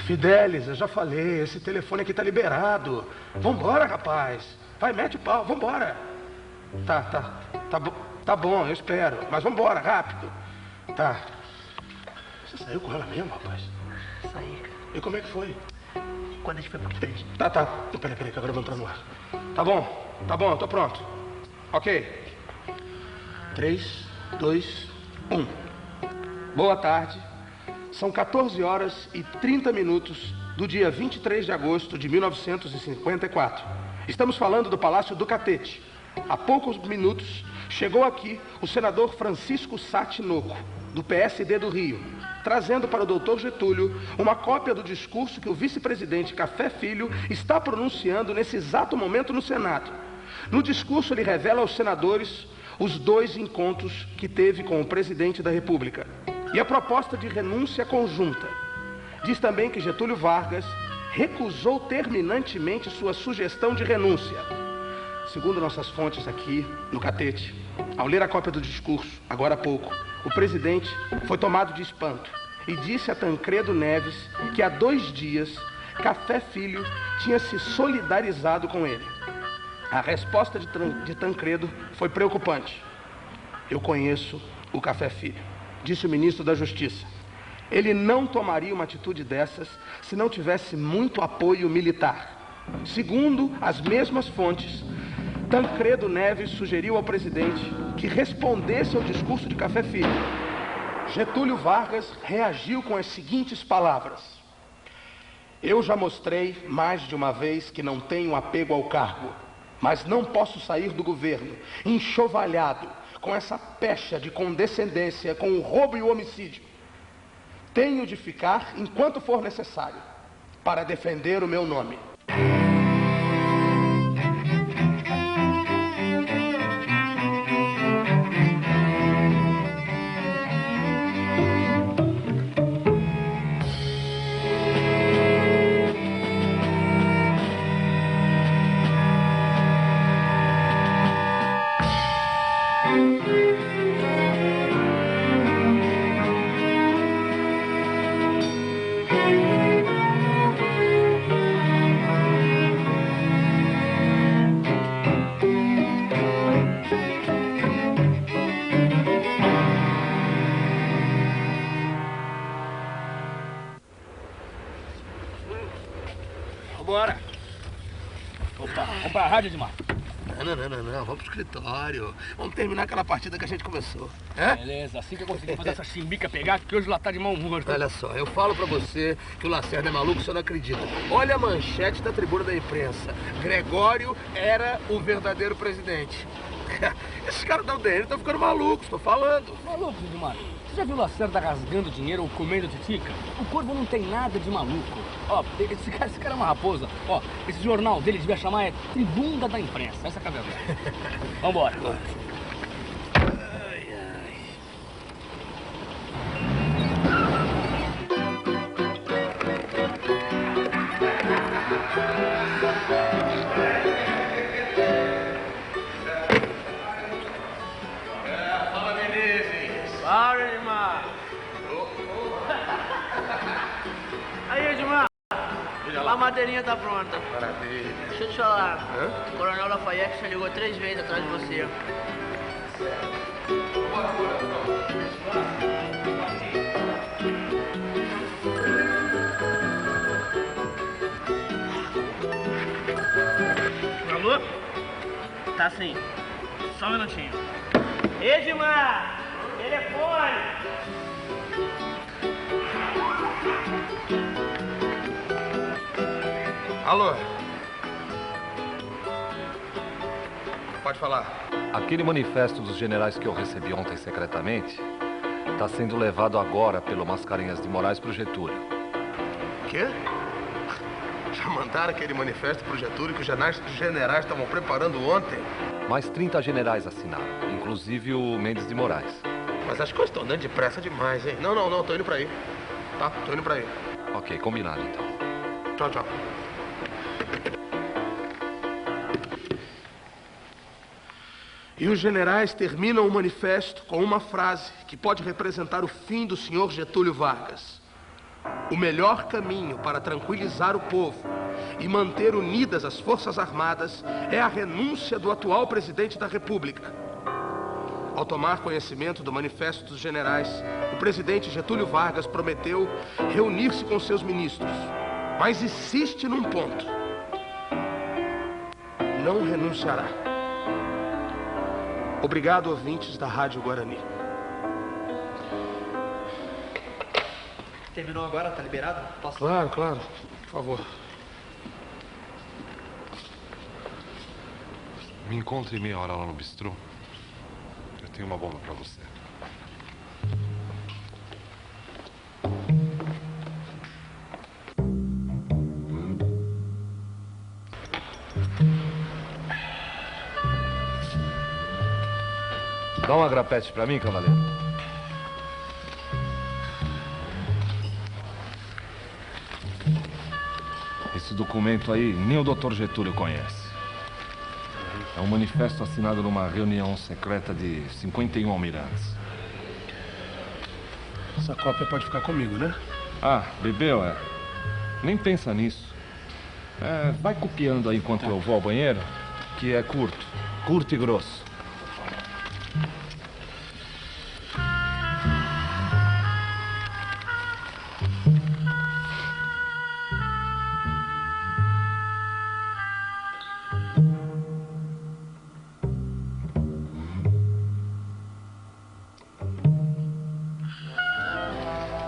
Fidelis, eu já falei, esse telefone aqui tá liberado. Vambora, rapaz. Vai, mete o pau, vambora. Tá bom, eu espero. Mas vambora, rápido. Tá. Você saiu com ela mesmo, rapaz? Saí. E como é que foi? Quando a gente foi pro prédio. Tá. Peraí, que agora eu vou entrar no ar. Tá bom, tô pronto. Ok. 3, 2, 1. Boa tarde. São 14 horas e 30 minutos do dia 23 de agosto de 1954. Estamos falando do Palácio do Catete. Há poucos minutos chegou aqui o senador Francisco Sá Tinoco, do PSD do Rio, trazendo para o doutor Getúlio uma cópia do discurso que o vice-presidente Café Filho está pronunciando nesse exato momento no Senado. No discurso, ele revela aos senadores os 2 encontros que teve com o presidente da República e a proposta de renúncia conjunta. Diz também que Getúlio Vargas recusou terminantemente sua sugestão de renúncia. Segundo nossas fontes aqui no Catete, ao ler a cópia do discurso, agora há pouco, o presidente foi tomado de espanto e disse a Tancredo Neves que há 2 dias Café Filho tinha se solidarizado com ele. A resposta de Tancredo foi preocupante. Eu conheço o Café Filho, disse o ministro da Justiça. Ele não tomaria uma atitude dessas se não tivesse muito apoio militar. Segundo as mesmas fontes, Tancredo Neves sugeriu ao presidente que respondesse ao discurso de Café Filho. Getúlio Vargas reagiu com as seguintes palavras: eu já mostrei mais de uma vez que não tenho apego ao cargo, mas não posso sair do governo enxovalhado com essa pecha de condescendência com o roubo e o homicídio. Tenho de ficar enquanto for necessário para defender o meu nome. Bora. Opa, vamos pra rádio, Edmar. Não, vamos pro escritório. Vamos terminar aquela partida que a gente começou. É? Beleza, assim que eu conseguir fazer essa chimbica pegar, que hoje lá tá de mau humor. Olha só, eu falo pra você que o Lacerda é maluco, você não acredita. Olha a manchete da tribuna da imprensa. Gregório era o verdadeiro presidente. Esses caras da UDN estão ficando malucos, tô falando. Maluco, Edmar. Você já viu o Lacerda rasgando dinheiro ou comendo titica? O Corvo não tem nada de maluco. Ó, esse cara é uma raposa. Ó, esse jornal dele devia chamar Tribuna da Imprensa. Essa é a verdade. Vambora. Fala, Edmar. Aí, Edmar. A madeirinha tá pronta. Maravilha. Deixa eu te falar. O Coronel Lafayette já ligou 3 vezes atrás de você. Alô? Tá sim. Só um minutinho. Edmar! Telefone! Alô? Pode falar. Aquele manifesto dos generais que eu recebi ontem secretamente está sendo levado agora pelo Mascarenhas de Moraes pro Getúlio. Quê? Já mandaram aquele manifesto pro Getúlio que os generais estavam preparando ontem? Mais 30 generais assinaram, inclusive o Mendes de Moraes. Mas as coisas estão andando depressa demais, hein? Não, tô indo pra aí. Tá, tô indo pra aí. Ok, combinado então. Tchau. E os generais terminam o manifesto com uma frase que pode representar o fim do senhor Getúlio Vargas. O melhor caminho para tranquilizar o povo e manter unidas as Forças Armadas é a renúncia do atual presidente da República. Ao tomar conhecimento do Manifesto dos Generais, o presidente Getúlio Vargas prometeu reunir-se com seus ministros, mas insiste num ponto: não renunciará. Obrigado, ouvintes da Rádio Guarani. Terminou agora? Tá liberado? Posso? Claro, claro. Por favor. Me encontre meia hora lá no bistrô. Eu tenho uma bomba pra você. Dá uma grapete pra mim, cavaleiro. Esse documento aí, nem o Dr. Getúlio conhece. É um manifesto assinado numa reunião secreta de 51 almirantes. Essa cópia pode ficar comigo, né? Ah, bebeu, é? Nem pensa nisso. Vai copiando aí enquanto eu vou ao banheiro, que é curto e grosso.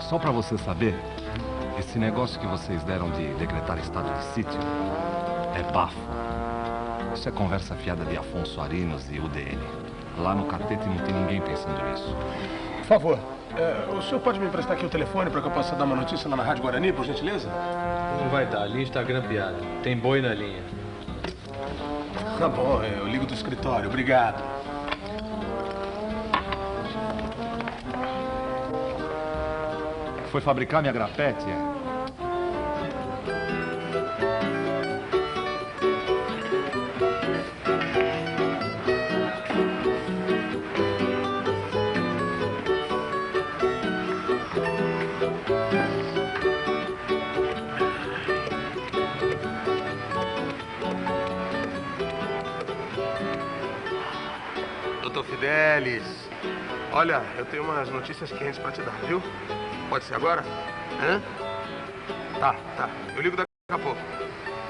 Só pra você saber, esse negócio que vocês deram de decretar estado de sítio é bafo. Isso é conversa fiada de Afonso Arinos e UDN. Lá no catete não tem ninguém pensando nisso. Por favor, o senhor pode me emprestar aqui o telefone para que eu possa dar uma notícia lá na Rádio Guarani, por gentileza? Não vai dar, a linha está grampeada. Tem boi na linha. Tá bom, eu ligo do escritório, obrigado. Foi fabricar minha grapete, é? Doutor Fidelis, olha, eu tenho umas notícias quentes para te dar, viu? Pode ser agora? Hã? Tá. Eu ligo daqui a pouco.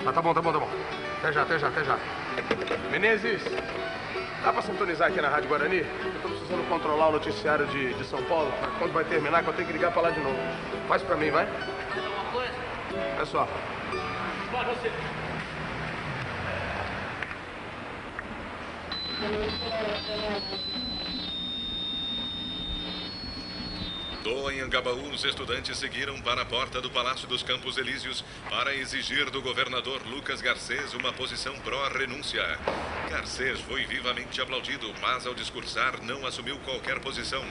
Tá bom. Até já. Menezes, dá pra sintonizar aqui na Rádio Guarani? Eu tô precisando controlar o noticiário de São Paulo. Pra quando vai terminar, que eu tenho que ligar pra lá de novo. Faz pra mim, vai? Mais alguma coisa? É só. Vai você. Do Anhangabaú, os estudantes seguiram para a porta do Palácio dos Campos Elíseos para exigir do governador Lucas Garcês uma posição pró-renúncia. Garcês foi vivamente aplaudido, mas ao discursar não assumiu qualquer posição.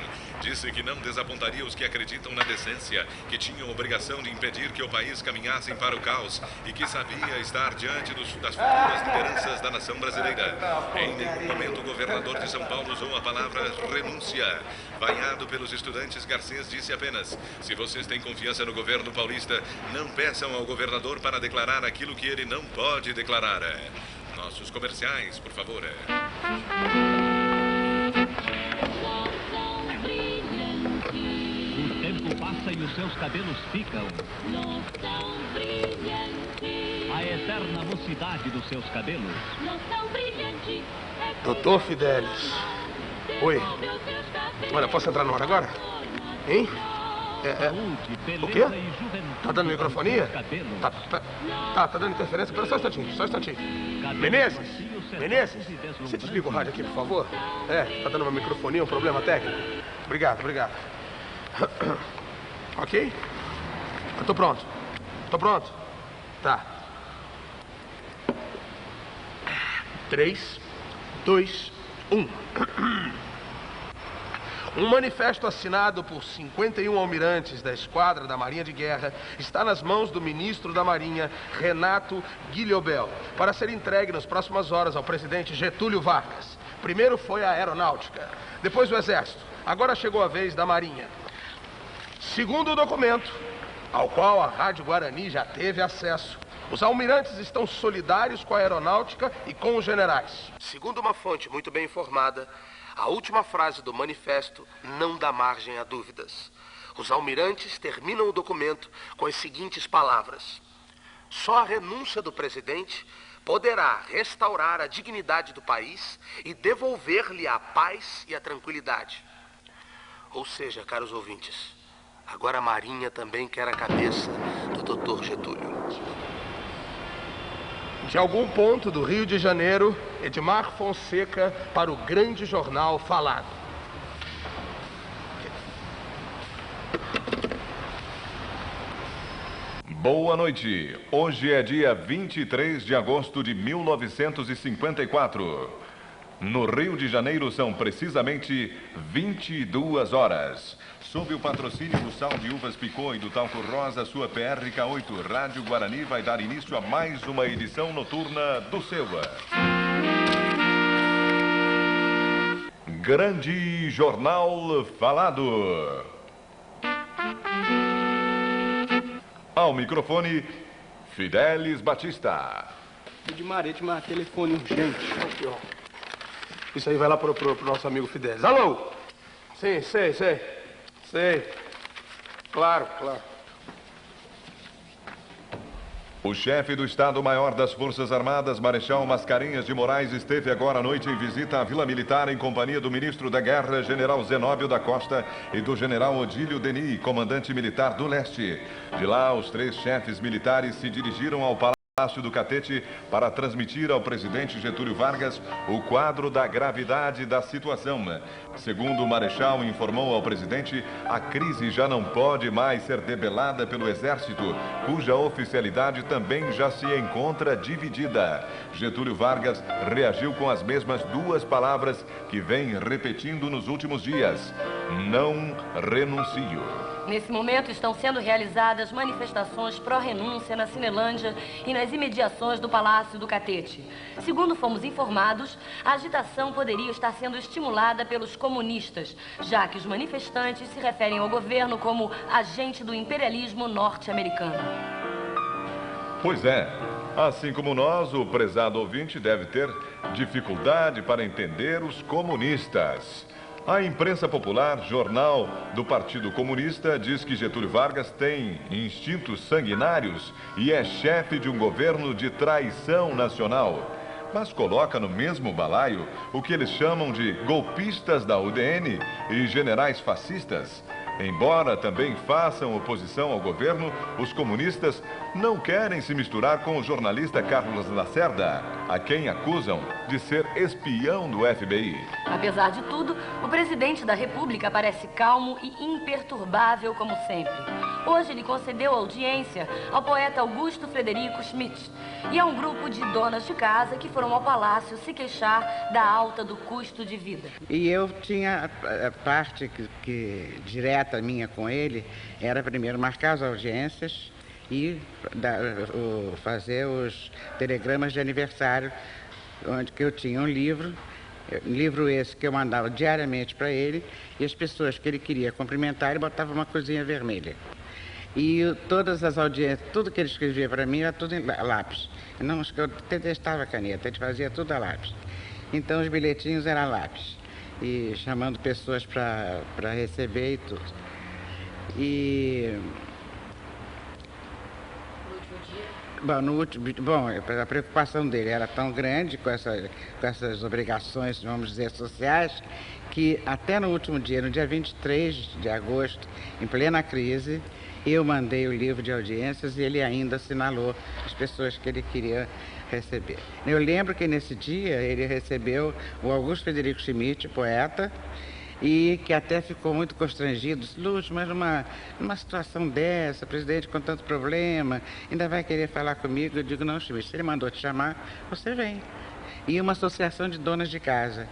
Disse que não desapontaria os que acreditam na decência, que tinham obrigação de impedir que o país caminhasse para o caos e que sabia estar diante das futuras lideranças da nação brasileira. Em nenhum momento o governador de São Paulo usou a palavra renúncia. Vaiado pelos estudantes, Garcês disse apenas: se vocês têm confiança no governo paulista, não peçam ao governador para declarar aquilo que ele não pode declarar. Nossos comerciais, por favor. O tempo passa e os seus cabelos ficam. A eterna mocidade dos seus cabelos. Doutor Fidelis. Oi. Olha, posso entrar no ar agora? Hein? O quê? Tá dando microfonia? Tá dando interferência? Espera só um instantinho. Menezes, você desliga o rádio aqui, por favor? Tá dando uma microfonia, um problema técnico? Obrigado. Ok? Eu tô pronto. Tá. 3, 2, 1. Um manifesto assinado por 51 almirantes da Esquadra da Marinha de Guerra está nas mãos do ministro da Marinha, Renato Guilhobel, para ser entregue nas próximas horas ao presidente Getúlio Vargas. Primeiro foi a Aeronáutica, depois o Exército, agora chegou a vez da Marinha. Segundo o documento, ao qual a Rádio Guarani já teve acesso. Os almirantes estão solidários com a aeronáutica e com os generais. Segundo uma fonte muito bem informada, a última frase do manifesto não dá margem a dúvidas. Os almirantes terminam o documento com as seguintes palavras: só a renúncia do presidente poderá restaurar a dignidade do país e devolver-lhe a paz e a tranquilidade. Ou seja, caros ouvintes, agora a Marinha também quer a cabeça do Dr. Getúlio. De algum ponto do Rio de Janeiro, Edmar Fonseca para o grande jornal Falado. Boa noite. Hoje é dia 23 de agosto de 1954. No Rio de Janeiro são precisamente 22 horas. Sob o patrocínio do Sal de Uvas Picô e do Talco Rosa, sua PRK8 Rádio Guarani vai dar início a mais uma edição noturna do SEUA. Grande Jornal Falado. Ao microfone, Fidelis Batista. Edmar, telefone urgente. Aqui, ó. Isso aí vai lá pro nosso amigo Fidelis. Alô? Sim, sei. Claro. O chefe do Estado-Maior das Forças Armadas, Marechal Mascarenhas de Moraes, esteve agora à noite em visita à Vila Militar em companhia do ministro da Guerra, General Zenóbio da Costa, e do General Odílio Denis, comandante militar do Leste. De lá, os 3 chefes militares se dirigiram ao Palácio do Catete para transmitir ao presidente Getúlio Vargas o quadro da gravidade da situação. Segundo o Marechal informou ao presidente, a crise já não pode mais ser debelada pelo Exército, cuja oficialidade também já se encontra dividida. Getúlio Vargas reagiu com as mesmas 2 palavras que vem repetindo nos últimos dias: não renuncio. Nesse momento estão sendo realizadas manifestações pró-renúncia na Cinelândia e nas imediações do Palácio do Catete. Segundo fomos informados, a agitação poderia estar sendo estimulada pelos comunistas, já que os manifestantes se referem ao governo como agente do imperialismo norte-americano. Pois é. Assim como nós, o prezado ouvinte deve ter dificuldade para entender os comunistas. A imprensa popular, jornal do Partido Comunista, diz que Getúlio Vargas tem instintos sanguinários e é chefe de um governo de traição nacional. Mas coloca no mesmo balaio o que eles chamam de golpistas da UDN e generais fascistas. Embora também façam oposição ao governo, os comunistas não querem se misturar com o jornalista Carlos Lacerda, a quem acusam de ser espião do FBI. Apesar de tudo, o presidente da República parece calmo e imperturbável como sempre. Hoje ele concedeu audiência ao poeta Augusto Frederico Schmidt e a um grupo de donas de casa que foram ao palácio se queixar da alta do custo de vida. E eu tinha a parte que direta minha com ele, era primeiro marcar as audiências e fazer os telegramas de aniversário, onde que eu tinha um livro esse que eu mandava diariamente para ele, e as pessoas que ele queria cumprimentar, ele botava uma coisinha vermelha. E todas as audiências, tudo que ele escrevia para mim era tudo em lápis. Não, eu detestava a caneta, ele fazia tudo a lápis. Então os bilhetinhos eram lápis, e chamando pessoas para receber e tudo. E a preocupação dele era tão grande com essas obrigações, vamos dizer, sociais, que até no último dia, no dia 23 de agosto, em plena crise, eu mandei o livro de audiências e ele ainda assinalou as pessoas que ele queria receber. Eu lembro que nesse dia ele recebeu o Augusto Frederico Schmidt, poeta, e que até ficou muito constrangido. Lúcio, mas numa situação dessa, presidente com tanto problema, ainda vai querer falar comigo? Eu digo, não, Schmidt, se ele mandou te chamar, você vem. E uma associação de donas de casa,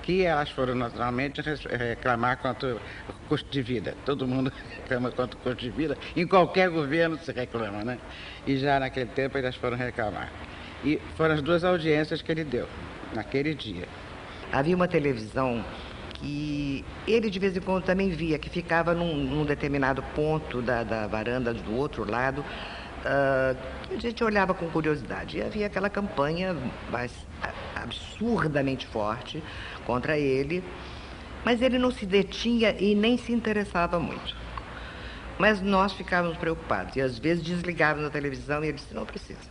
que elas foram naturalmente reclamar quanto o custo de vida. Todo mundo reclama quanto o custo de vida, em qualquer governo se reclama, né? E já naquele tempo elas foram reclamar. E foram as 2 audiências que ele deu, naquele dia. Havia uma televisão E ele, de vez em quando, também via que ficava num determinado ponto da varanda do outro lado, que a gente olhava com curiosidade. E havia aquela campanha absurdamente forte contra ele, mas ele não se detinha e nem se interessava muito. Mas nós ficávamos preocupados e às vezes desligávamos a televisão e ele disse, não precisa.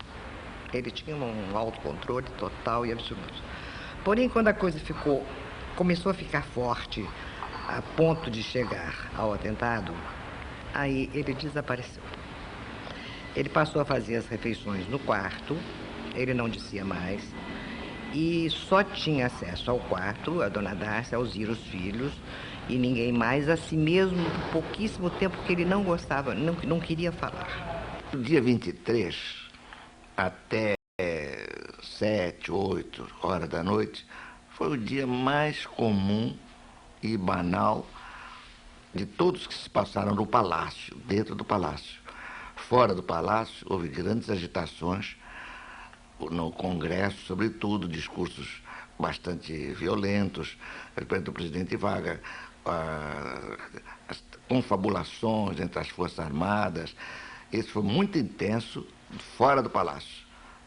Ele tinha um autocontrole total e absoluto. Porém, quando a coisa começou a ficar forte a ponto de chegar ao atentado, aí ele desapareceu. Ele passou a fazer as refeições no quarto, ele não descia mais, e só tinha acesso ao quarto, a dona Dárcia, aos os filhos, e ninguém mais, a si mesmo, por pouquíssimo tempo que ele não gostava, não queria falar. No dia 23, até 7, 8 horas da noite, foi o dia mais comum e banal de todos que se passaram no palácio, dentro do palácio. Fora do palácio, houve grandes agitações no Congresso, sobretudo discursos bastante violentos, do presidente Vargas, as confabulações entre as Forças Armadas. Isso foi muito intenso fora do palácio.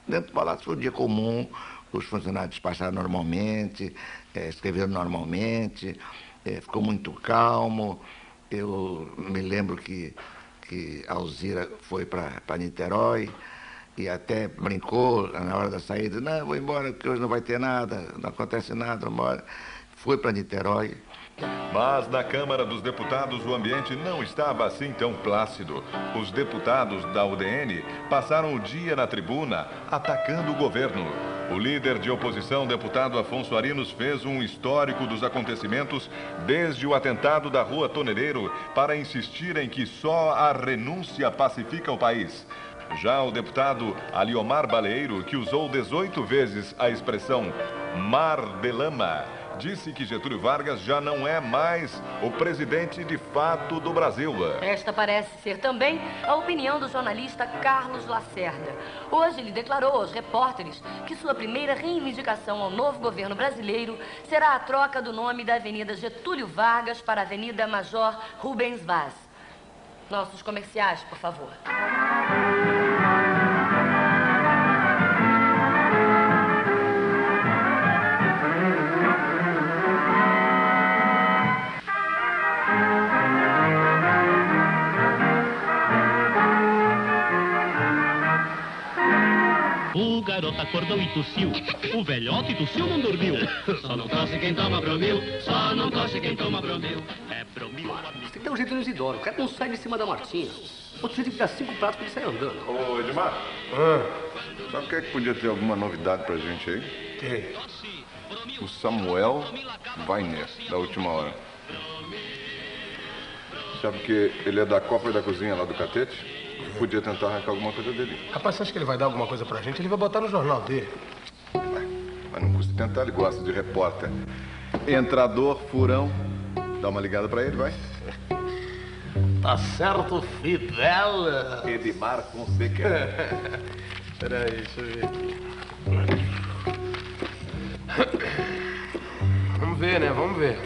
Dentro do palácio foi um dia comum, os funcionários passaram normalmente, escreveram normalmente, ficou muito calmo. Eu me lembro que a Alzira foi para Niterói e até brincou na hora da saída, não, vou embora porque hoje não vai ter nada, não acontece nada, vou embora. Foi para Niterói. Mas na Câmara dos Deputados o ambiente não estava assim tão plácido. Os deputados da UDN passaram o dia na tribuna atacando o governo. O líder de oposição, deputado Afonso Arinos, fez um histórico dos acontecimentos desde o atentado da Rua Toneleiro para insistir em que só a renúncia pacifica o país. Já o deputado Aliomar Baleiro, que usou 18 vezes a expressão mar de lama, disse que Getúlio Vargas já não é mais o presidente de fato do Brasil. Esta parece ser também a opinião do jornalista Carlos Lacerda. Hoje ele declarou aos repórteres que sua primeira reivindicação ao novo governo brasileiro será a troca do nome da Avenida Getúlio Vargas para a Avenida Major Rubens Vaz. Nossos comerciais, por favor. O garoto acordou e tossiu, o velhote tossiu, não dormiu. Só não tosse quem toma Bromil, só não tosse quem toma Bromil. É Bromil. Você tem que dar um jeito no Isidoro, o cara não sai de cima da Martinha. Outro jeito que dá 5 pratos pra ele sair andando. Ô, Edmar, sabe o que é que podia ter alguma novidade pra gente aí? Quem? O Samuel Weiner, da última hora. Sabe que ele é da Copa e da Cozinha lá do Catete? Podia tentar arrancar alguma coisa dele. Rapaz, você acha que ele vai dar alguma coisa pra gente? Ele vai botar no jornal dele. Mas não custa tentar, ele gosta de repórter. Entrador, furão. Dá uma ligada pra ele, vai. Tá certo, Fidel. Edmar Fonseca. Peraí, deixa eu ver. Vamos ver, né? Vamos ver.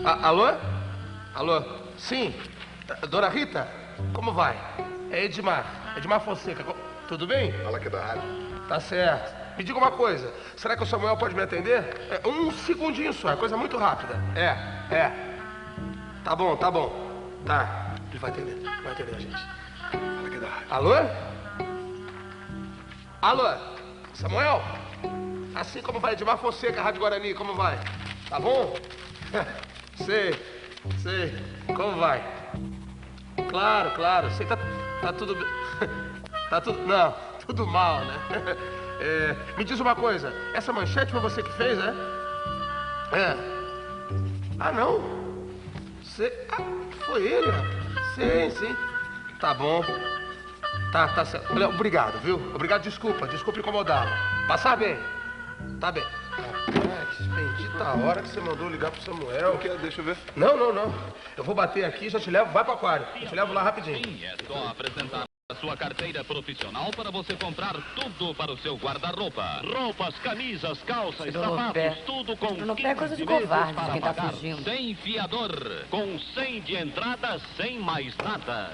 Alô? Alô? Sim? Dona Rita? Como vai? É Edmar Fonseca. Tudo bem? Fala aqui da rádio. Tá certo. Me diga uma coisa. Será que o Samuel pode me atender? Um segundinho só. É coisa muito rápida. É. Tá bom. Tá. Ele vai atender a gente. Fala aqui da rádio. Alô? Samuel? Assim como vai Edmar Fonseca, Rádio Guarani, como vai? Tá bom? Sei. Como vai? Claro. Sei, tá tudo... Tá tudo... Não, tudo mal, né? Me diz uma coisa. Essa manchete foi você que fez, né? Ah, não? Foi ele, rapaz. Sim. Tá bom. Tá certo. Olha, obrigado, viu? Obrigado, desculpa incomodá-lo. Passar bem. Tá bem. Rapaz, bendita a hora que você mandou ligar pro Samuel. Deixa eu ver. Não. Eu vou bater aqui, já te levo, vai pro aquário. Eu te levo lá rapidinho. É só apresentar. A sua carteira profissional para você comprar tudo para o seu guarda-roupa. Roupas, camisas, calças, sapatos, tudo com 15 é coisa de meses covarde para quem tá pagar. fugindo. Sem fiador, com 100 de entrada, sem mais nada.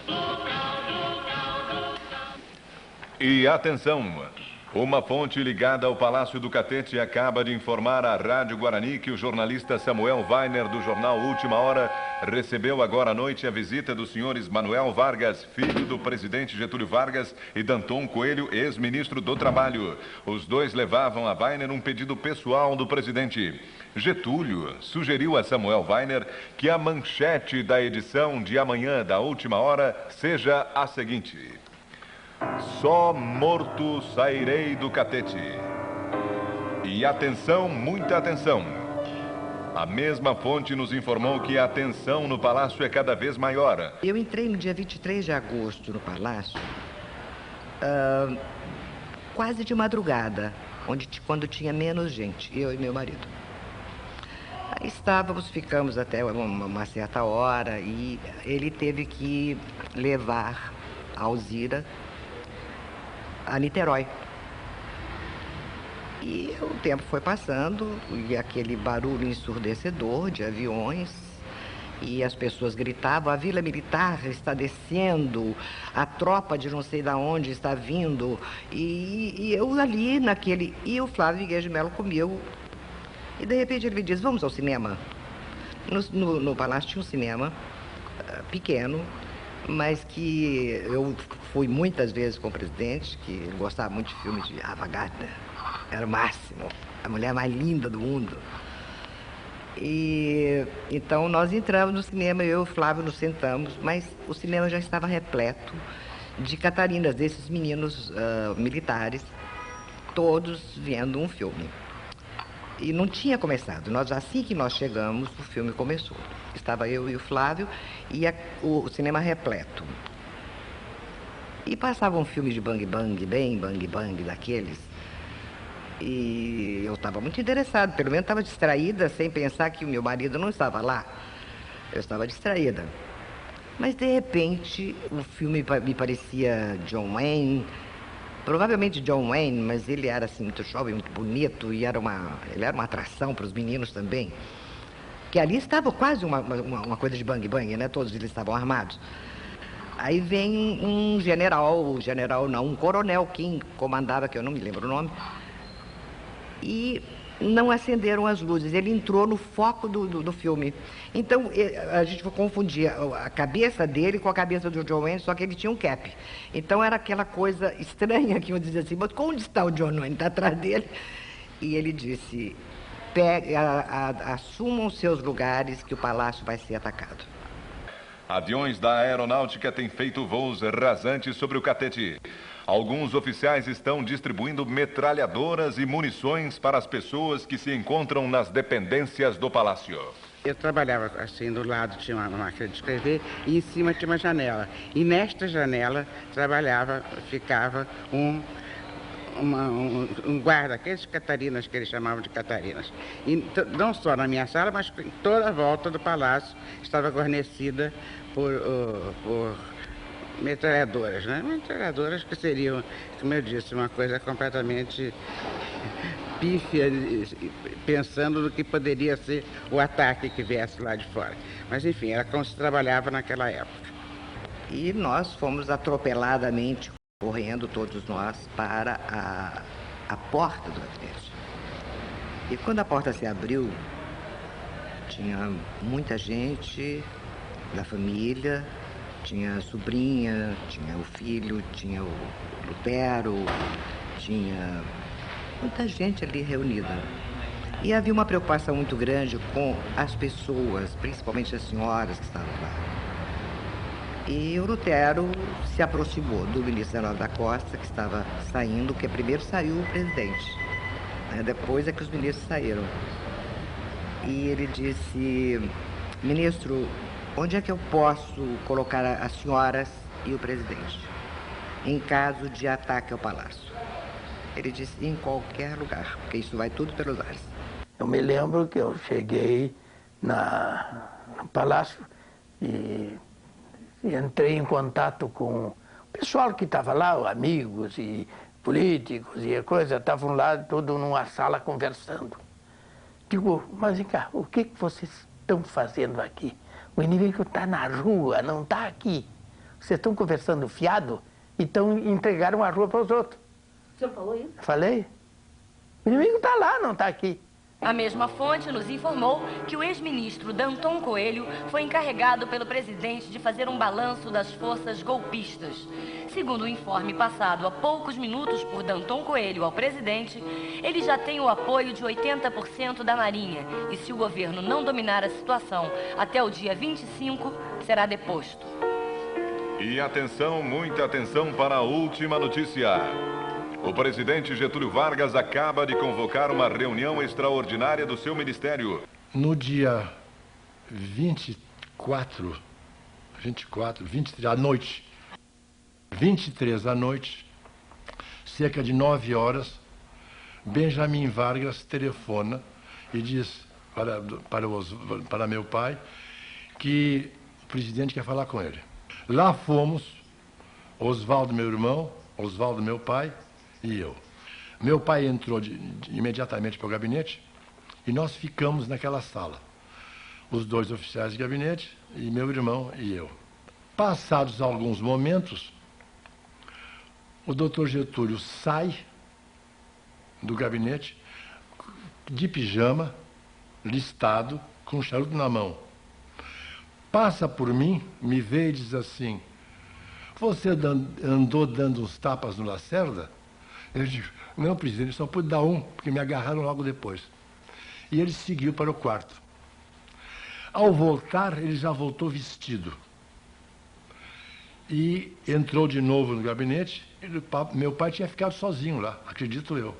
E atenção! Uma fonte ligada ao Palácio do Catete acaba de informar à Rádio Guarani que o jornalista Samuel Weiner, do jornal Última Hora, recebeu agora à noite a visita dos senhores Manuel Vargas, filho do presidente Getúlio Vargas, e Danton Coelho, ex-ministro do Trabalho. Os dois levavam a Weiner um pedido pessoal do presidente. Getúlio sugeriu a Samuel Weiner que a manchete da edição de amanhã da Última Hora seja a seguinte: só morto sairei do catete. E atenção, muita atenção. A mesma fonte nos informou que a tensão no Palácio é cada vez maior. Eu entrei no dia 23 de agosto no Palácio, quase de madrugada, quando tinha menos gente, eu e meu marido. Aí ficamos até uma certa hora e ele teve que levar a Alzira a Niterói. E o tempo foi passando e aquele barulho ensurdecedor de aviões e as pessoas gritavam: a Vila Militar está descendo, a tropa de não sei de onde está vindo. E eu ali naquele... E o Flávio Vigueiros de Mello comigo. E de repente ele me diz: vamos ao cinema. No Palácio tinha um cinema pequeno, mas que eu fui muitas vezes com o presidente, que ele gostava muito de filmes de Ava Gardner. Era o máximo, a mulher mais linda do mundo. E então nós entramos no cinema, eu e o Flávio nos sentamos, mas o cinema já estava repleto de catarinas, desses meninos militares, todos vendo um filme. E não tinha começado. Assim que nós chegamos, o filme começou. Estava eu e o Flávio e o cinema repleto. E passava um filme de bang bang, bem bang bang daqueles. E eu estava muito interessada, pelo menos estava distraída, sem pensar que o meu marido não estava lá. Eu estava distraída. Mas, de repente, o filme me parecia John Wayne. Provavelmente John Wayne, mas ele era assim muito jovem, muito bonito, e ele era uma atração para os meninos também. Que ali estava quase uma coisa de bang bang, né? Todos eles estavam armados. Aí vem um um coronel que comandava, que eu não me lembro o nome, e não acenderam as luzes. Ele entrou no foco do filme. Então, a gente confundia a cabeça dele com a cabeça do John Wayne, só que ele tinha um cap. Então, era aquela coisa estranha que eu dizia assim: mas onde está o John Wayne? Está atrás dele. E ele disse: assumam seus lugares que o palácio vai ser atacado. Aviões da aeronáutica têm feito voos rasantes sobre o Catete. Alguns oficiais estão distribuindo metralhadoras e munições para as pessoas que se encontram nas dependências do palácio. Eu trabalhava assim, do lado tinha uma máquina de escrever e em cima tinha uma janela. E nesta janela ficava um guarda, aqueles catarinas que eles chamavam de catarinas. E não só na minha sala, mas em toda a volta do palácio estava guarnecida por metralhadoras, né? Metralhadoras que seriam, como eu disse, uma coisa completamente pífia, pensando no que poderia ser o ataque que viesse lá de fora. Mas, enfim, era como se trabalhava naquela época. E nós fomos atropeladamente correndo, todos nós, para a porta do gabinete. E quando a porta se abriu, tinha muita gente da família, tinha a sobrinha, tinha o filho, tinha o Lutero, tinha muita gente ali reunida. E havia uma preocupação muito grande com as pessoas, principalmente as senhoras que estavam lá. E o Lutero se aproximou do ministro Zenob da Costa, que estava saindo, porque primeiro saiu o presidente, né? Depois é que os ministros saíram. E ele disse: ministro, onde é que eu posso colocar as senhoras e o presidente em caso de ataque ao palácio? Ele disse: em qualquer lugar, porque isso vai tudo pelos ares. Eu me lembro que eu cheguei no palácio e entrei em contato com o pessoal que estava lá, amigos e políticos e coisa, estavam lá todos numa sala conversando. Digo, mas vem cá, o que vocês estão fazendo aqui? O inimigo está na rua, não está aqui. Vocês estão conversando fiado e entregaram a rua para os outros. O senhor falou isso? Falei. O inimigo está lá, não está aqui. A mesma fonte nos informou que o ex-ministro Danton Coelho foi encarregado pelo presidente de fazer um balanço das forças golpistas. Segundo o informe passado há poucos minutos por Danton Coelho ao presidente, ele já tem o apoio de 80% da Marinha e, se o governo não dominar a situação até o dia 25, será deposto. E atenção, muita atenção para a última notícia. O presidente Getúlio Vargas acaba de convocar uma reunião extraordinária do seu ministério. No dia 23 à noite, 23 à noite, cerca de 9 horas, Benjamin Vargas telefona e diz para meu pai que o presidente quer falar com ele. Lá fomos, Oswaldo, meu irmão, Oswaldo, meu pai, e eu. Meu pai entrou imediatamente para o gabinete e nós ficamos naquela sala. Os dois oficiais de gabinete e meu irmão e eu. Passados alguns momentos, o doutor Getúlio sai do gabinete de pijama, listado, com um charuto na mão. Passa por mim, me vê e diz assim: você andou dando uns tapas no Lacerda? Eu digo: não, presidente, só pude dar um, porque me agarraram logo depois. E ele seguiu para o quarto. Ao voltar, ele já voltou vestido. E entrou de novo no gabinete. Meu pai tinha ficado sozinho lá, acredito eu.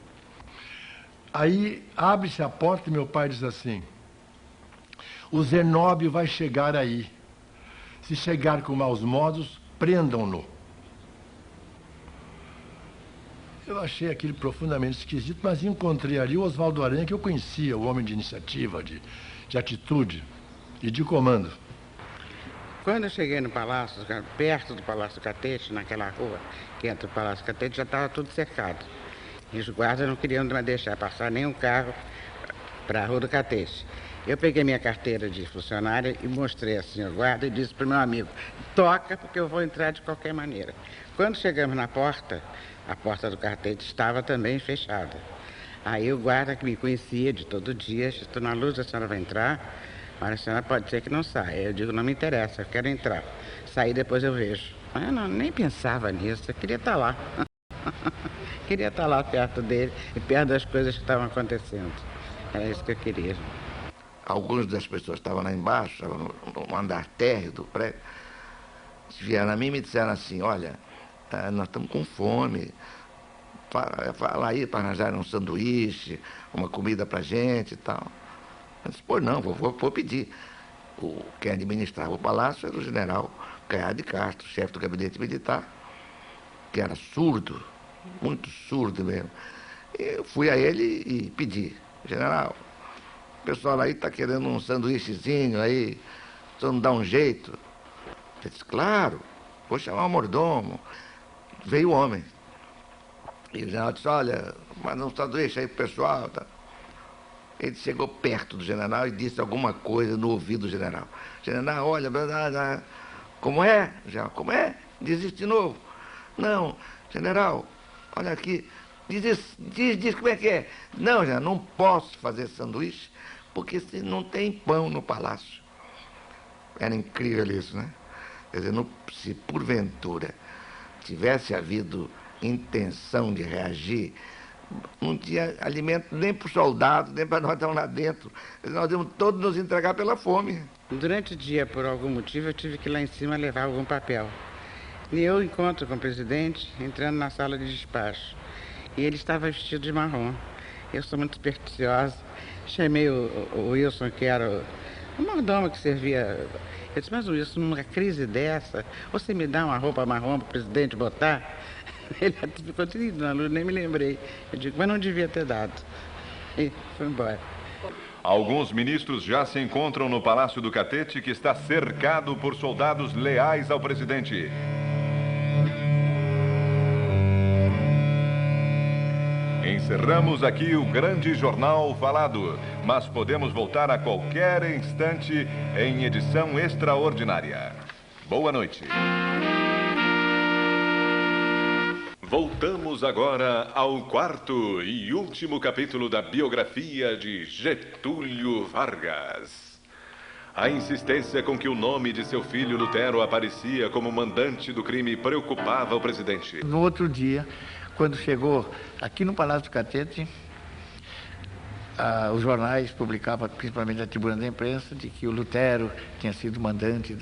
Aí abre-se a porta e meu pai diz assim: o Zenóbio vai chegar aí. Se chegar com maus modos, prendam-no. Eu achei aquilo profundamente esquisito, mas encontrei ali o Oswaldo Aranha, que eu conhecia, o homem de iniciativa, de atitude e de comando. Quando eu cheguei no palácio, perto do Palácio Catete, naquela rua que entra o Palácio Catete, já estava tudo cercado. E os guardas não queriam me deixar passar nenhum carro para a Rua do Catete. Eu peguei minha carteira de funcionária e mostrei ao senhor guarda e disse para o meu amigo: toca, porque eu vou entrar de qualquer maneira. Quando chegamos na porta, a porta do Catete estava também fechada. Aí o guarda, que me conhecia de todo dia, disse: estou na luz, a senhora vai entrar, mas a senhora pode ser que não saia. Eu digo: não me interessa, eu quero entrar. Sair depois eu vejo. Mas eu nem pensava nisso, eu queria estar lá. Queria estar lá perto dele e perto das coisas que estavam acontecendo. Era isso que eu queria. Algumas das pessoas estavam lá embaixo, estavam no andar térreo do prédio, vieram a mim e me disseram assim: olha, nós estamos com fome, fala aí para arranjar um sanduíche, uma comida para a gente e tal. Eu disse: pois não, vou pedir. Quem administrava o palácio era o general Caiado de Castro, chefe do gabinete militar, que era surdo, muito surdo mesmo. E eu fui a ele e pedi: general, o pessoal aí está querendo um sanduíchezinho aí, o senhor não dá um jeito? Ele disse: claro, vou chamar o mordomo. Veio o homem. E o general disse: olha, manda um sanduíche aí pro pessoal. Tá? Ele chegou perto do general e disse alguma coisa no ouvido do general. General, olha, como é? General, como é? Diz isso de novo. Não, general, olha aqui. Diz como é que é. Não, general, não posso fazer sanduíche, porque não tem pão no palácio. Era incrível isso, né? Quer dizer, se porventura tivesse havido intenção de reagir, não tinha alimento nem para os soldados, nem para nós estarmos lá dentro. Nós íamos todos nos entregar pela fome. Durante o dia, por algum motivo, eu tive que ir lá em cima levar algum papel. E eu encontro com o presidente entrando na sala de despacho. E ele estava vestido de marrom. Eu sou muito supersticiosa. Chamei o Wilson, que era o mordomo que servia. Eu disse: mas Wilson, numa crise dessa, você me dá uma roupa marrom para o presidente botar? Ele ficou triste na luz, nem me lembrei. Eu digo: mas não devia ter dado. E foi embora. Alguns ministros já se encontram no Palácio do Catete, que está cercado por soldados leais ao presidente. Encerramos aqui o grande jornal falado, mas podemos voltar a qualquer instante em edição extraordinária. Boa noite. Voltamos agora ao quarto e último capítulo da biografia de Getúlio Vargas. A insistência com que o nome de seu filho Lutero aparecia como mandante do crime preocupava o presidente. No outro dia, quando chegou aqui no Palácio do Catete, os jornais publicavam, principalmente a Tribuna da Imprensa, de que o Lutero tinha sido mandante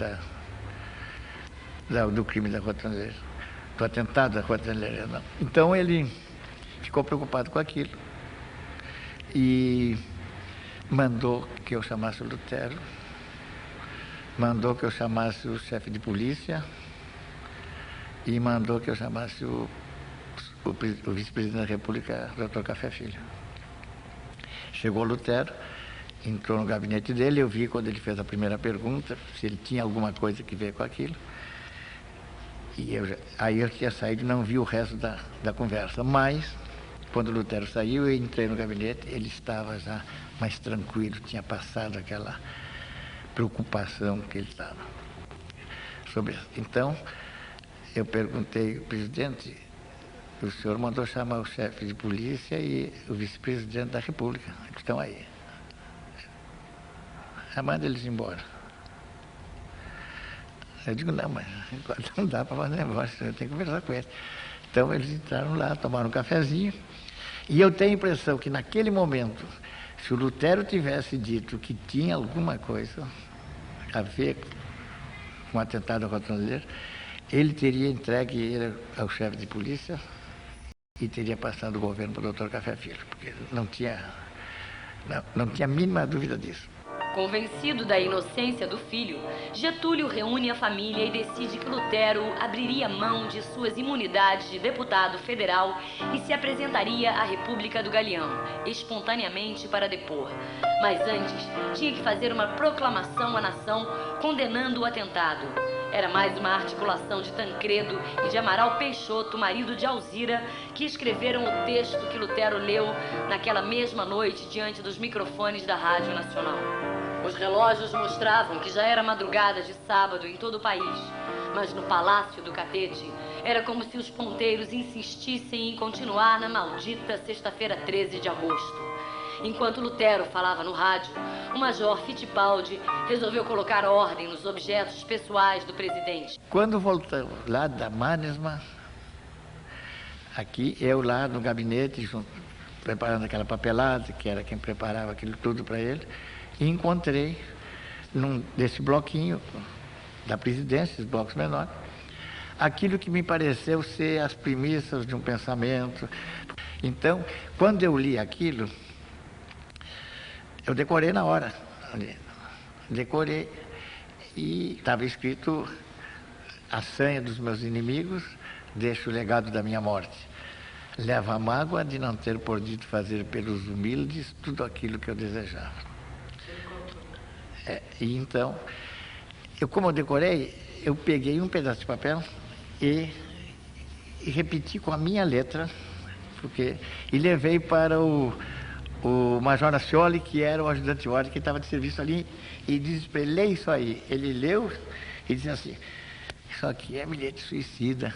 do crime da Rua Transneleira, do atentado da Rua Transneleira. Então ele ficou preocupado com aquilo e mandou que eu chamasse o Lutero, mandou que eu chamasse o chefe de polícia e mandou que eu chamasse o vice-presidente da República, Dr. Café Filho. Chegou o Lutero, entrou no gabinete dele, eu vi quando ele fez a primeira pergunta, se ele tinha alguma coisa que ver com aquilo. E aí eu tinha saído e não vi o resto da conversa. Mas, quando o Lutero saiu, eu entrei no gabinete, ele estava já mais tranquilo, tinha passado aquela preocupação que ele estava. Então, eu perguntei, presidente, o senhor mandou chamar o chefe de polícia e o vice-presidente da República, que estão aí. Manda eles embora. Eu digo, não, mas agora não dá para mandar embora, eu tenho que conversar com eles. Então eles entraram lá, tomaram um cafezinho, e eu tenho a impressão que naquele momento, se o Lutero tivesse dito que tinha alguma coisa a ver com o atentado à Rua Transneleira, ele teria entregue ele ao chefe de polícia e teria passado o governo para o Dr. Café Filho, porque não tinha a mínima dúvida disso. Convencido da inocência do filho, Getúlio reúne a família e decide que Lutero abriria mão de suas imunidades de deputado federal e se apresentaria à República do Galeão, espontaneamente para depor. Mas antes, tinha que fazer uma proclamação à nação condenando o atentado. Era mais uma articulação de Tancredo e de Amaral Peixoto, marido de Alzira, que escreveram o texto que Lutero leu naquela mesma noite diante dos microfones da Rádio Nacional. Os relógios mostravam que já era madrugada de sábado em todo o país, mas no Palácio do Catete era como se os ponteiros insistissem em continuar na maldita sexta-feira 13 de agosto. Enquanto Lutero falava no rádio, o Major Fittipaldi resolveu colocar ordem nos objetos pessoais do presidente. Quando voltamos lá da Mannesmann, aqui eu lá no gabinete, preparando aquela papelada, que era quem preparava aquilo tudo para ele, e encontrei desse bloquinho da presidência, esses blocos menores, aquilo que me pareceu ser as premissas de um pensamento. Então, quando eu li aquilo, eu decorei na hora. Decorei e estava escrito: a sanha dos meus inimigos, deixo o legado da minha morte. Leva a mágoa de não ter podido fazer pelos humildes tudo aquilo que eu desejava. E então, como eu decorei, eu peguei um pedaço de papel e repeti com a minha letra, e levei para o Major Nacioli, que era o ajudante de ordem, que estava de serviço ali, e disse para ele: lê isso aí. Ele leu e disse assim: isso aqui é bilhete suicida.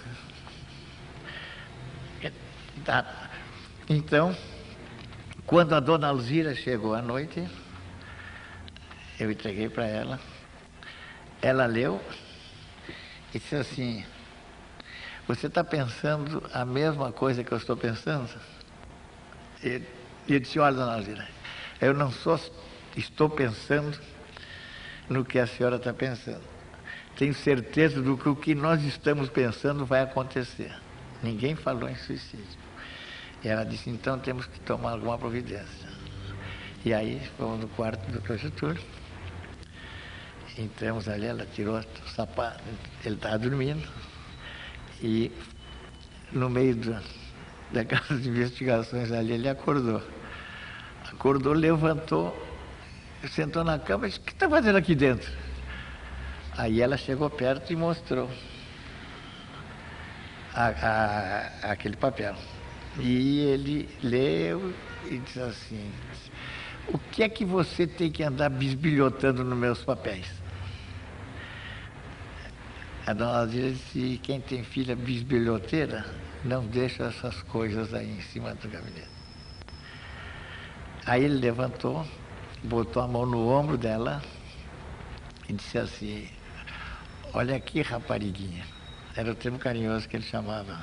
Então, quando a dona Alzira chegou à noite, eu entreguei para ela, ela leu e disse assim: você está pensando a mesma coisa que eu estou pensando? E eu disse: olha, dona Alzira, eu não só estou pensando no que a senhora está pensando, tenho certeza do que o que nós estamos pensando vai acontecer. Ninguém falou em suicídio. E ela disse: então temos que tomar alguma providência. E aí fomos no quarto do Dr. Getúlio, entramos ali, ela tirou o sapato, ele estava dormindo, e no meio daquelas investigações ali, ele acordou, levantou, sentou na cama e disse: o que está fazendo aqui dentro? Aí ela chegou perto e mostrou aquele papel. E ele leu e disse assim: o que é que você tem que andar bisbilhotando nos meus papéis? A dona Alzira disse: quem tem filha bisbilhoteira não deixa essas coisas aí em cima do gabinete. Aí ele levantou, botou a mão no ombro dela e disse assim: olha aqui, rapariguinha. Era o termo carinhoso que ele chamava.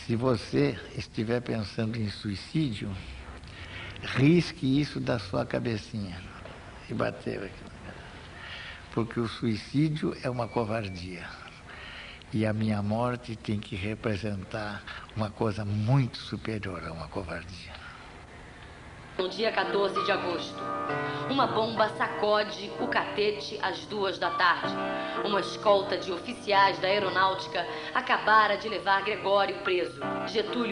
Se você estiver pensando em suicídio, risque isso da sua cabecinha. E bateu aqui. Porque o suicídio é uma covardia. E a minha morte tem que representar uma coisa muito superior a uma covardia. No dia 14 de agosto, uma bomba sacode o Catete às 14h. Uma escolta de oficiais da aeronáutica acabara de levar Gregório preso. Getúlio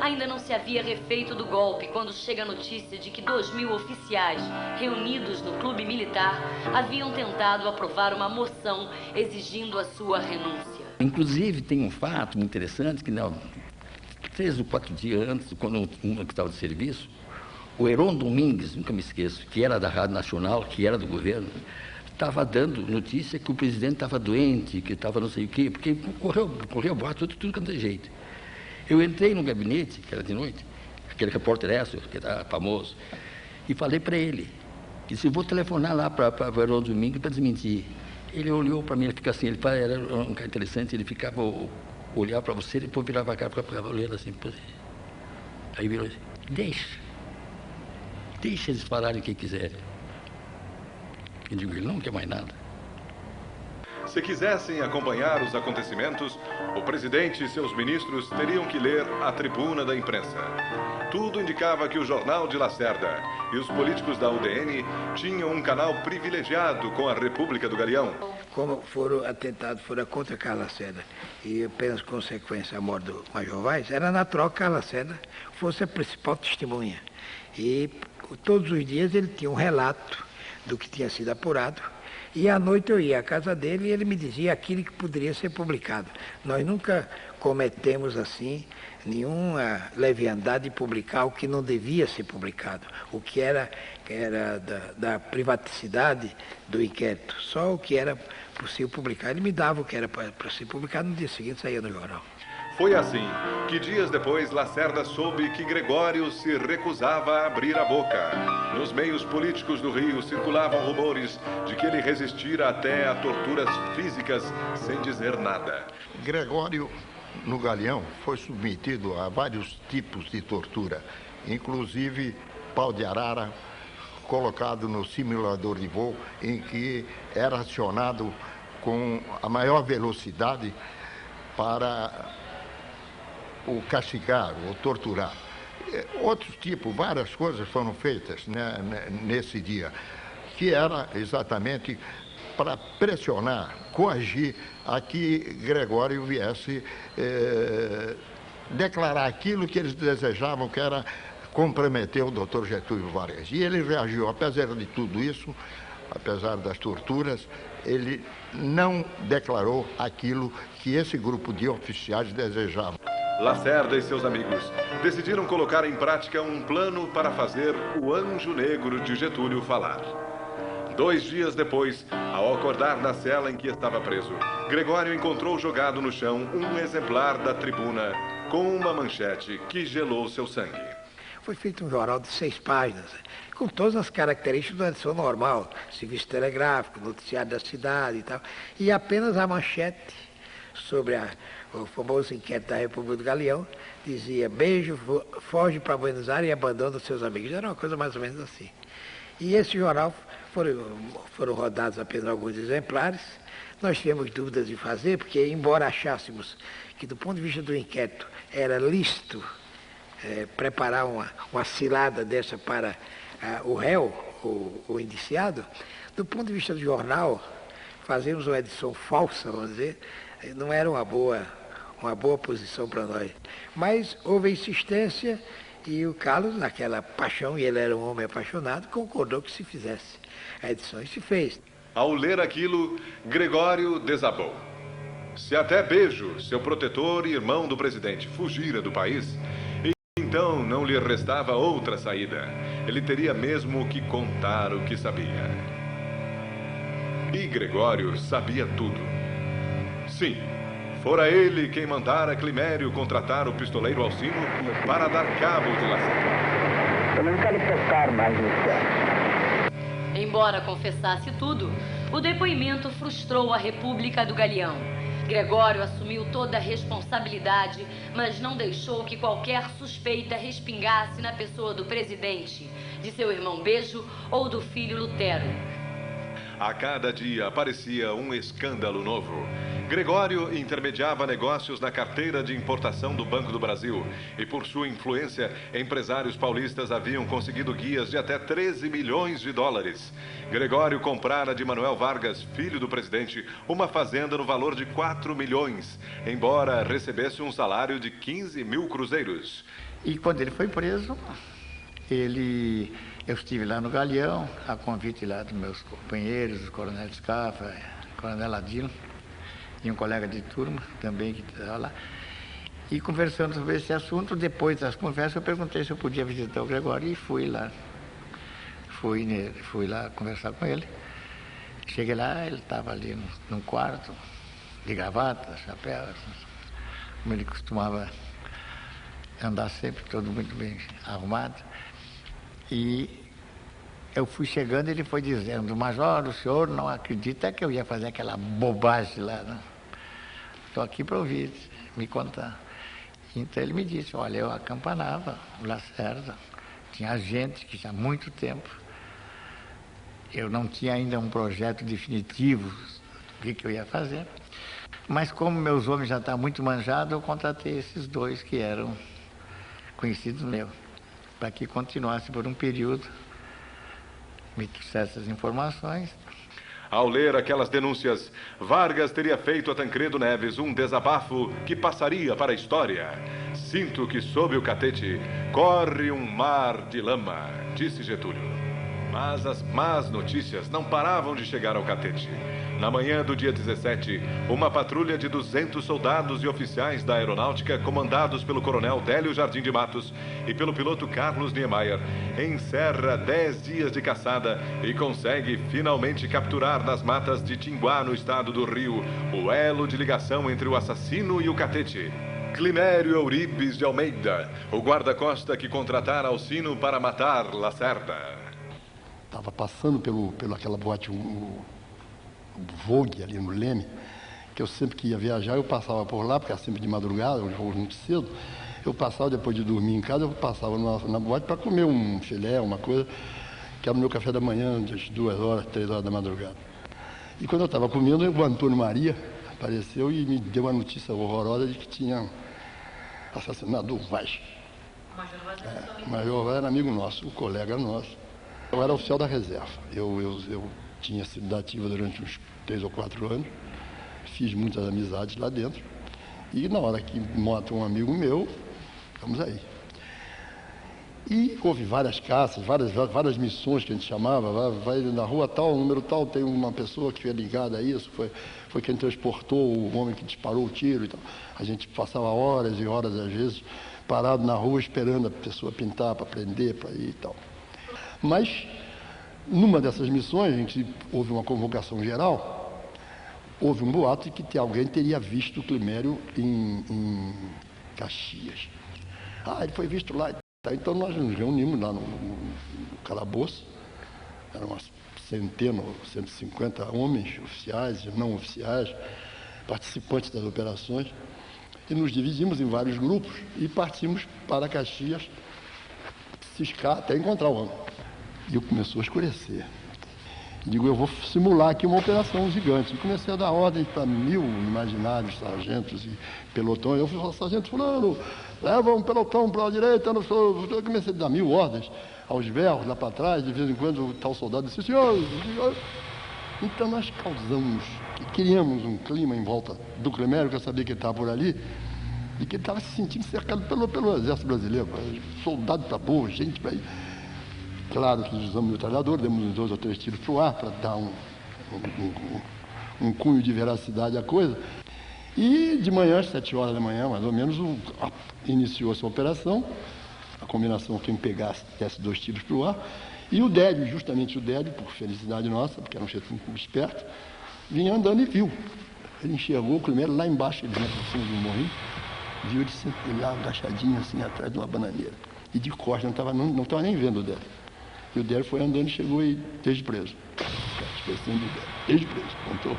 ainda não se havia refeito do golpe quando chega a notícia de que 2.000 oficiais reunidos no clube militar haviam tentado aprovar uma moção exigindo a sua renúncia. Inclusive, tem um fato muito interessante que 3 ou 4 dias antes, quando eu estava de serviço, o Heron Domingues, nunca me esqueço, que era da Rádio Nacional, que era do governo, estava dando notícia que o presidente estava doente, que estava não sei o quê, porque correu boato, tudo quanto é jeito. Eu entrei no gabinete, que era de noite, aquele repórter Écio, que era famoso, e falei para ele, que se eu vou telefonar lá para o Heron Domingues para desmentir. Ele olhou para mim, ele fica assim, ele era um cara interessante, ele ficava olhar para você, depois virava a cara para ficava olhando assim, aí virou assim: deixa eles falarem o que quiserem. Eu digo: ele não quer mais nada. Se quisessem acompanhar os acontecimentos, o presidente e seus ministros teriam que ler a tribuna da imprensa. Tudo indicava que o Jornal de Lacerda e os políticos da UDN tinham um canal privilegiado com a República do Galeão. Como foram atentados, foram contra Carlos Lacerda e apenas consequência a morte do Major Vaz, era natural que Carlos Lacerda fosse a principal testemunha. E todos os dias ele tinha um relato do que tinha sido apurado. E à noite eu ia à casa dele e ele me dizia aquilo que poderia ser publicado. Nós nunca cometemos assim nenhuma leviandade de publicar o que não devia ser publicado, o que era da privaticidade do inquérito, só o que era possível publicar. Ele me dava o que era para ser publicado, no dia seguinte saía no jornal. Foi assim que dias depois Lacerda soube que Gregório se recusava a abrir a boca. Nos meios políticos do Rio circulavam rumores de que ele resistira até a torturas físicas sem dizer nada. Gregório, no Galeão, foi submetido a vários tipos de tortura, inclusive pau de arara, colocado no simulador de voo, em que era acionado com a maior velocidade para o castigar, ou torturar. Outros tipos, várias coisas foram feitas, né, nesse dia, que era exatamente para pressionar, coagir a que Gregório viesse declarar aquilo que eles desejavam, que era comprometer o Dr. Getúlio Vargas. E ele reagiu, apesar de tudo isso, apesar das torturas, ele não declarou aquilo que esse grupo de oficiais desejava. Lacerda e seus amigos decidiram colocar em prática um plano para fazer o anjo negro de Getúlio falar. 2 dias depois, ao acordar na cela em que estava preso, Gregório encontrou jogado no chão um exemplar da tribuna com uma manchete que gelou seu sangue. Foi feito um jornal de 6 páginas, com todas as características da edição normal, serviço telegráfico, noticiário da cidade e tal, e apenas a manchete sobre o famoso inquérito da República do Galeão dizia: beijo, foge para Buenos Aires e abandona os seus amigos. Era uma coisa mais ou menos assim. E esse jornal foram rodados apenas alguns exemplares. Nós tivemos dúvidas de fazer, porque embora achássemos que do ponto de vista do inquérito era lícito preparar uma cilada dessa para o réu, o indiciado, do ponto de vista do jornal, fazermos uma edição falsa, vamos dizer, não era uma boa posição para nós. Mas houve insistência e o Carlos, naquela paixão, e ele era um homem apaixonado, concordou que se fizesse a edição, e se fez. Ao ler aquilo, Gregório desabou. Se até Bejo, seu protetor e irmão do presidente, fugira do país, então não lhe restava outra saída. Ele teria mesmo que contar o que sabia. E Gregório sabia tudo. Sim, fora ele quem mandara Climério contratar o pistoleiro Alcino para dar cabo de Lacerda. Eu não quero tocar mais nisso. Embora confessasse tudo, o depoimento frustrou a República do Galeão. Gregório assumiu toda a responsabilidade, mas não deixou que qualquer suspeita respingasse na pessoa do presidente, de seu irmão Bejo ou do filho Lutero. A cada dia aparecia um escândalo novo. Gregório intermediava negócios na carteira de importação do Banco do Brasil e, por sua influência, empresários paulistas haviam conseguido guias de até 13 milhões de dólares. Gregório comprara de Manuel Vargas, filho do presidente, uma fazenda no valor de 4 milhões, embora recebesse um salário de 15 mil cruzeiros. E quando ele foi preso, eu estive lá no Galeão, a convite lá dos meus companheiros, o coronel Scafa, o coronel Adilo, e um colega de turma também que estava lá. E conversando sobre esse assunto, depois das conversas, eu perguntei se eu podia visitar o Gregório e fui lá. Fui lá conversar com ele. Cheguei lá, ele estava ali num quarto, de gravata, chapéu, como ele costumava andar sempre, todo muito bem arrumado. E eu fui chegando e ele foi dizendo: Major, o senhor não acredita que eu ia fazer aquela bobagem lá, né? Estou aqui para ouvir, me contar. Então ele me disse: olha, eu acampanava o Lacerda, tinha gente que tinha muito tempo, eu não tinha ainda um projeto definitivo do que eu ia fazer, mas como meus homens já estavam muito manjados, eu contratei esses dois que eram conhecidos meus, para que continuasse por um período, me trouxesse essas informações. Ao ler aquelas denúncias, Vargas teria feito a Tancredo Neves um desabafo que passaria para a história. Sinto que sob o catete corre um mar de lama, disse Getúlio. Mas as más notícias não paravam de chegar ao catete. Na manhã do dia 17, uma patrulha de 200 soldados e oficiais da aeronáutica, comandados pelo coronel Délio Jardim de Matos e pelo piloto Carlos Niemeyer, encerra 10 dias de caçada e consegue finalmente capturar nas matas de Tinguá, no estado do Rio, o elo de ligação entre o assassino e o catete. Climério Euripes de Almeida, o guarda-costa que contratara Alcino para matar Lacerda. Estava passando pelo aquela boate, o Vogue ali no Leme, que eu sempre que ia viajar, eu passava por lá, porque era sempre de madrugada, eu vou muito cedo. Eu passava, depois de dormir em casa, eu passava na boate para comer um filé, uma coisa, que era o meu café da manhã, às 2 horas, 3 horas da madrugada. E quando eu estava comendo, o Antônio Maria apareceu e me deu uma notícia horrorosa de que tinha assassinado o Vaz. O Major Vaz era amigo nosso, um colega nosso. Eu era oficial da reserva. Eu tinha sido ativa durante uns 3 ou 4 anos, fiz muitas amizades lá dentro, e na hora que mata um amigo meu, vamos aí. E houve várias caças, várias missões que a gente chamava, vai na rua tal, número tal, tem uma pessoa que é ligada a isso, foi quem transportou o homem que disparou o tiro e tal. A gente passava horas e horas, às vezes, parado na rua esperando a pessoa pintar para prender, para ir e tal. Mas, numa dessas missões, houve uma convocação geral, houve um boato de que alguém teria visto o Climério em Caxias. Ele foi visto lá. Então nós nos reunimos lá no calabouço, eram umas centenas, 150 homens, oficiais e não oficiais, participantes das operações, e nos dividimos em vários grupos e partimos para Caxias, ciscar até encontrar o homem. E começou a escurecer. Digo, eu vou simular aqui uma operação gigante. E comecei a dar ordem para 1000 imaginários sargentos e pelotões. Eu falei, sargento fulano, leva um pelotão para a direita. Eu comecei a dar 1000 ordens aos berros lá para trás. De vez em quando o tal soldado disse, senhor. Então nós causamos, criamos um clima em volta do Climério, que eu sabia que ele estava por ali, e que ele estava se sentindo cercado pelo exército brasileiro. Soldado para boa, gente para ir. Claro que usamos o metralhador, demos uns 2 ou 3 tiros para o ar, para dar um cunho de veracidade à coisa. E de manhã, às 7 horas da manhã, mais ou menos, iniciou essa operação, a combinação quem pegasse, desse 2 tiros para o ar, e o Délio, justamente o Délio, por felicidade nossa, porque era um chefe muito esperto, vinha andando e viu. Ele enxergou o primeiro lá embaixo, ele vinha por cima de um morrinho, viu ele lá agachadinho assim atrás de uma bananeira. E de costas, não estava nem vendo o Délio. E o Délio foi andando e chegou e esteja preso. A expressão do Délio, esteja preso, contou o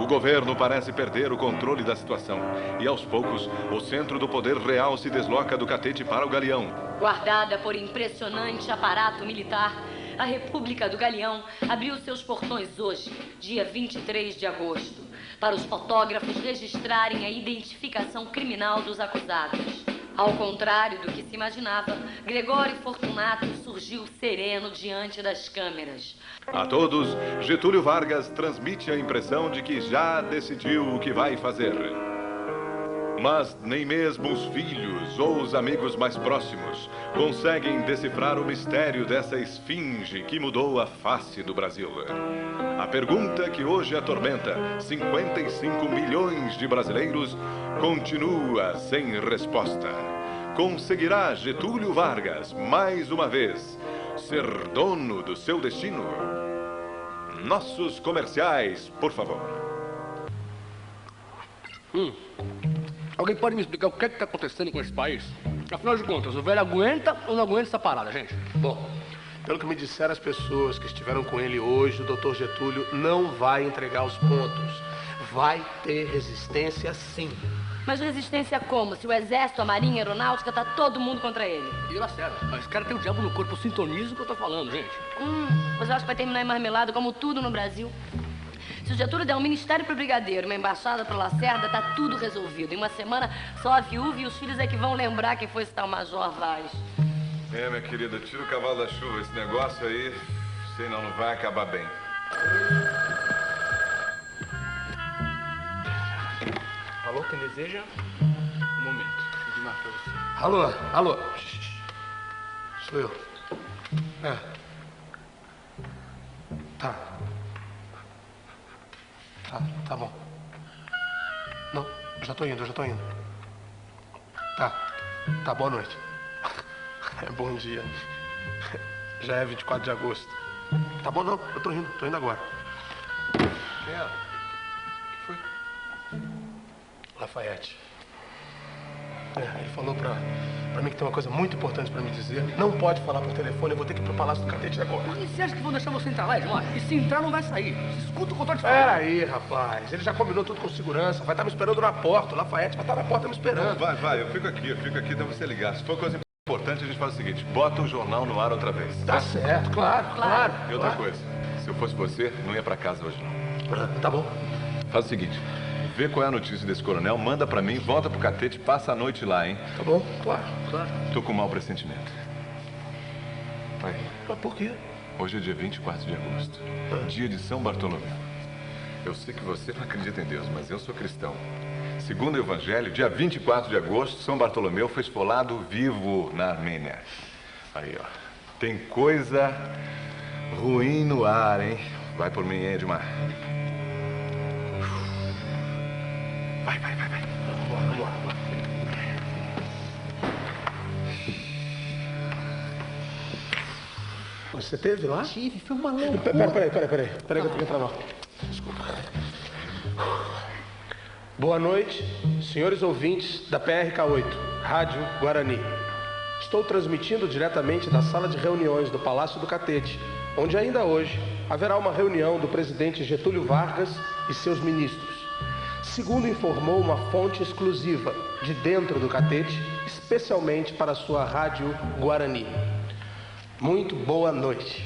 O governo parece perder o controle da situação. E aos poucos, o centro do poder real se desloca do Catete para o Galeão. Guardada por impressionante aparato militar, a República do Galeão abriu seus portões hoje, dia 23 de agosto, para os fotógrafos registrarem a identificação criminal dos acusados. Ao contrário do que se imaginava, Gregório Fortunato surgiu sereno diante das câmeras. A todos, Getúlio Vargas transmite a impressão de que já decidiu o que vai fazer. Mas nem mesmo os filhos ou os amigos mais próximos conseguem decifrar o mistério dessa esfinge que mudou a face do Brasil. A pergunta que hoje atormenta 55 milhões de brasileiros continua sem resposta. Conseguirá Getúlio Vargas, mais uma vez, ser dono do seu destino? Nossos comerciais, por favor. Alguém pode me explicar o que está acontecendo com esse país? Afinal de contas, o velho aguenta ou não aguenta essa parada, gente? Bom, pelo que me disseram as pessoas que estiveram com ele hoje, o doutor Getúlio não vai entregar os pontos. Vai ter resistência, sim. Mas resistência como? Se o exército, a marinha, a aeronáutica, tá todo mundo contra ele. E Lacerda, esse cara tem o diabo no corpo, sintoniza o que eu tô falando, gente. Mas eu acho que vai terminar em marmelada, como tudo no Brasil. Se o Getúlio der um ministério pro brigadeiro, uma embaixada pro Lacerda, tá tudo resolvido. Em uma semana, só a viúva e os filhos é que vão lembrar quem foi esse tal Major Vaz. Minha querida, tira o cavalo da chuva. Esse negócio aí, senão não vai acabar bem. Alô, quem deseja? Um momento, de marcar você. Alô. Sou eu. Tá bom. Não, já tô indo. Tá, boa noite. Bom dia. Já é 24 de agosto. Tá bom, não, eu tô indo agora. Quem é? O que foi? Lafayette. Ele falou pra mim que tem uma coisa muito importante pra me dizer. Não pode falar por telefone, eu vou ter que ir pro Palácio do Catete agora. E você acha que vão deixar você entrar lá, Edmar? E se entrar, não vai sair. Você escuta o controle de Pera aí, rapaz. Ele já combinou tudo com segurança. Vai estar me esperando na porta. O Lafayette vai estar na porta me esperando. Não, vai. Eu fico aqui até você ligar. Se for coisa importante, a gente faz o seguinte. Bota o jornal no ar outra vez. Tá certo, claro. E outra coisa. Se eu fosse você, não ia pra casa hoje, não. Tá bom. Faz o seguinte. Vê qual é a notícia desse coronel, manda pra mim, volta pro Catete, passa a noite lá, hein? Tá bom, claro. Tô com um mau pressentimento. Vai. Mas por quê? Hoje é dia 24 de agosto, dia de São Bartolomeu. Eu sei que você não acredita em Deus, mas eu sou cristão. Segundo o Evangelho, dia 24 de agosto, São Bartolomeu foi esfolado vivo na Armênia. Aí, ó. Tem coisa ruim no ar, hein? Vai por mim, Edmar. Vai. Vamos lá. Você teve lá? Tive, foi uma loucura. Peraí, que eu tenho que entrar lá. Desculpa. Boa noite, senhores ouvintes da PRK-8, Rádio Guarani. Estou transmitindo diretamente da sala de reuniões do Palácio do Catete, onde ainda hoje haverá uma reunião do presidente Getúlio Vargas e seus ministros. Segundo informou uma fonte exclusiva de dentro do Catete, especialmente para a sua Rádio Guarani. Muito boa noite.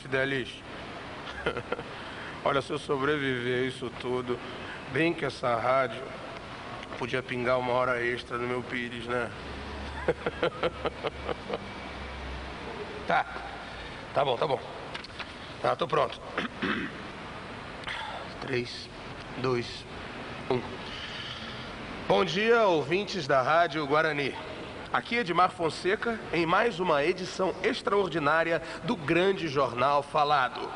Fidelis. Olha, se eu sobreviver a isso tudo, bem que essa rádio podia pingar uma hora extra no meu pires, né? Tá bom. Ah, tô pronto. 3, 2, 1. Bom dia, ouvintes da Rádio Guarani. Aqui é Edmar Fonseca em mais uma edição extraordinária do grande jornal Falado.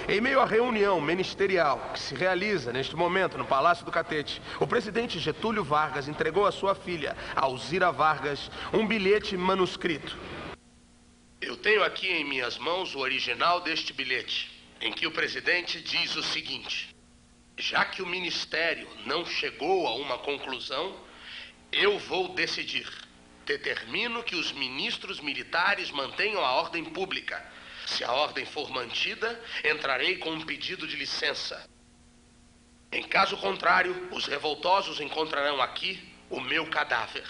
Em meio à reunião ministerial que se realiza neste momento no Palácio do Catete, o presidente Getúlio Vargas entregou à sua filha, Alzira Vargas, um bilhete manuscrito. Eu tenho aqui em minhas mãos o original deste bilhete, em que o presidente diz o seguinte: já que o ministério não chegou a uma conclusão, eu vou decidir. Determino que os ministros militares mantenham a ordem pública. Se a ordem for mantida, entrarei com um pedido de licença. Em caso contrário, os revoltosos encontrarão aqui o meu cadáver.